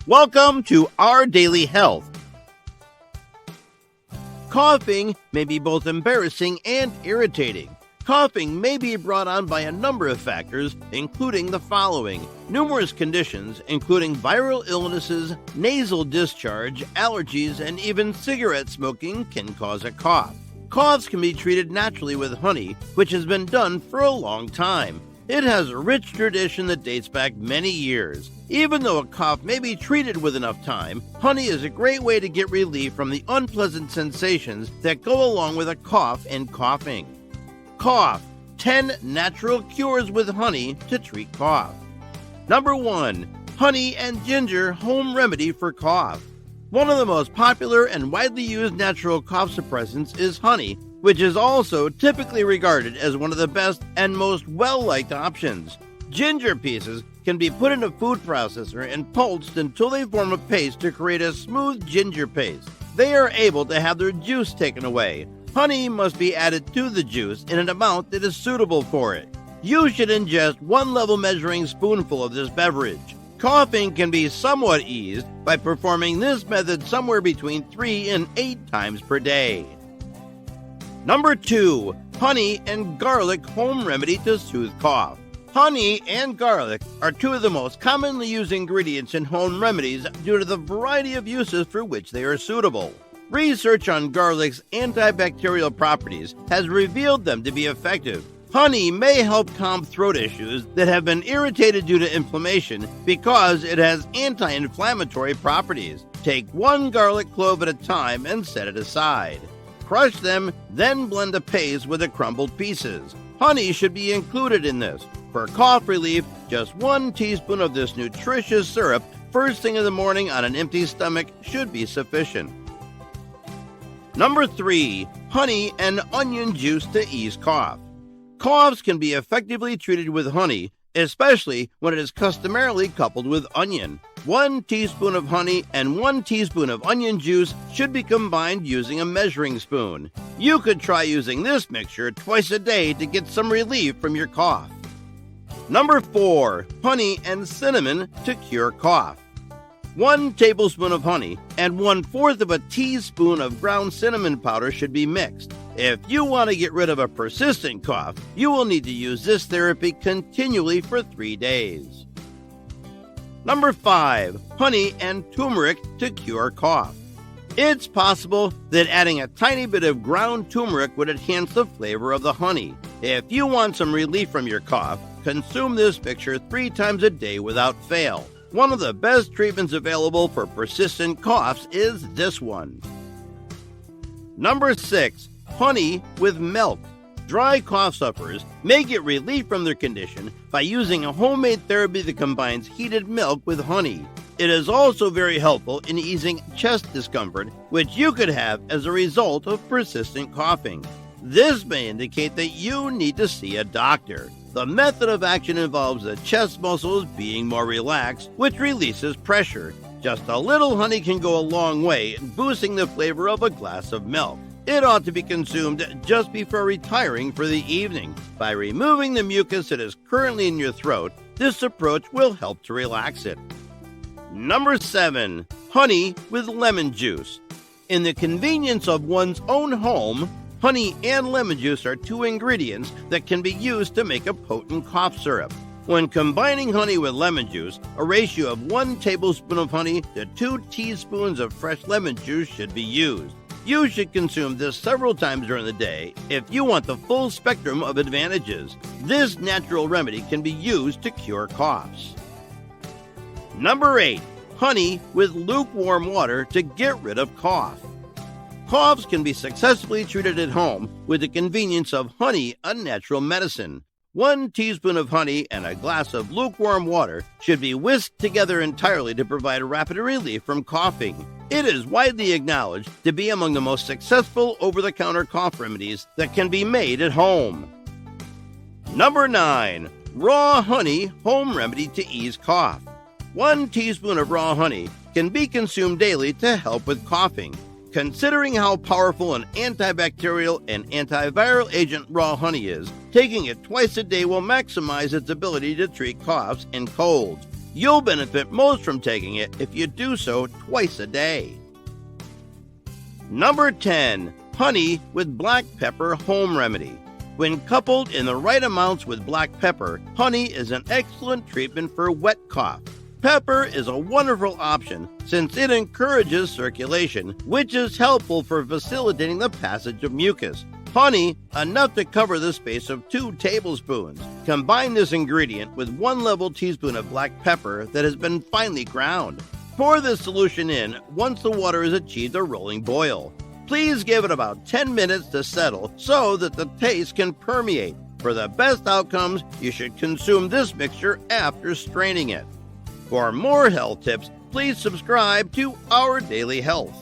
Welcome to Our Daily Health. Coughing may be both embarrassing and irritating. Coughing may be brought on by a number of factors, including the following. Numerous conditions, including viral illnesses, nasal discharge, allergies, and even cigarette smoking can cause a cough. Coughs can be treated naturally with honey, which has been done for a long time. It has a rich tradition that dates back many years. Even though a cough may be treated with enough time, honey is a great way to get relief from the unpleasant sensations that go along with a cough and coughing. Cough. 10 natural cures with honey to treat cough. Number 1. Honey and ginger home remedy for cough. One of the most popular and widely used natural cough suppressants is honey, which is also typically regarded as one of the best and most well-liked options. Ginger pieces can be put in a food processor and pulsed until they form a paste to create a smooth ginger paste. They are able to have their juice taken away. Honey must be added to the juice in an amount that is suitable for it. You should ingest 1 level measuring spoonful of this beverage. Coughing can be somewhat eased by performing this method somewhere between 3 and 8 times per day. Number 2. Honey and garlic home remedy to soothe cough. Honey and garlic are 2 of the most commonly used ingredients in home remedies due to the variety of uses for which they are suitable. Research on garlic's antibacterial properties has revealed them to be effective. Honey may help calm throat issues that have been irritated due to inflammation because it has anti-inflammatory properties. Take 1 garlic clove at a time and set it aside. Crush them, then blend a paste with the crumbled pieces. Honey should be included in this. For cough relief, just 1 teaspoon of this nutritious syrup first thing in the morning on an empty stomach should be sufficient. Number 3. Honey and onion juice to ease cough. Coughs can be effectively treated with honey, especially when it is customarily coupled with onion. 1 teaspoon of honey and 1 teaspoon of onion juice should be combined using a measuring spoon. You could try using this mixture twice a day to get some relief from your cough. Number 4. Honey and cinnamon to cure cough. 1 tablespoon of honey and 1/4 of a teaspoon of ground cinnamon powder should be mixed. If you want to get rid of a persistent cough, you will need to use this therapy continually for 3 days. Number 5. Honey and turmeric to cure cough. It's possible that adding a tiny bit of ground turmeric would enhance the flavor of the honey. If you want some relief from your cough, consume this mixture 3 times a day without fail. One of the best treatments available for persistent coughs is this one. Number 6. Honey with milk. Dry cough sufferers may get relief from their condition by using a homemade therapy that combines heated milk with honey. It is also very helpful in easing chest discomfort, which you could have as a result of persistent coughing. This may indicate that you need to see a doctor. The method of action involves the chest muscles being more relaxed, which releases pressure. Just a little honey can go a long way in boosting the flavor of a glass of milk. It ought to be consumed just before retiring for the evening. By removing the mucus that is currently in your throat, this approach will help to relax it. Number 7. Honey with lemon juice. In the convenience of one's own home, honey and lemon juice are 2 ingredients that can be used to make a potent cough syrup. When combining honey with lemon juice, a ratio of 1 tablespoon of honey to 2 teaspoons of fresh lemon juice should be used. You should consume this several times during the day if you want the full spectrum of advantages. This natural remedy can be used to cure coughs. Number 8. Honey with lukewarm water to get rid of cough. Coughs can be successfully treated at home with the convenience of honey, a natural medicine. 1 teaspoon of honey and a glass of lukewarm water should be whisked together entirely to provide rapid relief from coughing. It is widely acknowledged to be among the most successful over-the-counter cough remedies that can be made at home. Number 9. Raw honey home remedy to ease cough. 1 teaspoon of raw honey can be consumed daily to help with coughing. Considering how powerful an antibacterial and antiviral agent raw honey is, taking it twice a day will maximize its ability to treat coughs and colds. You'll benefit most from taking it if you do so twice a day. Number 10. Honey with black pepper home remedy. When coupled in the right amounts with black pepper, honey is an excellent treatment for wet cough. Pepper is a wonderful option since it encourages circulation, which is helpful for facilitating the passage of mucus. Honey, enough to cover the space of 2 tablespoons. Combine this ingredient with 1 level teaspoon of black pepper that has been finely ground. Pour this solution in once the water has achieved a rolling boil. Please give it about 10 minutes to settle so that the taste can permeate. For the best outcomes, you should consume this mixture after straining it. For more health tips, please subscribe to Our Daily Health.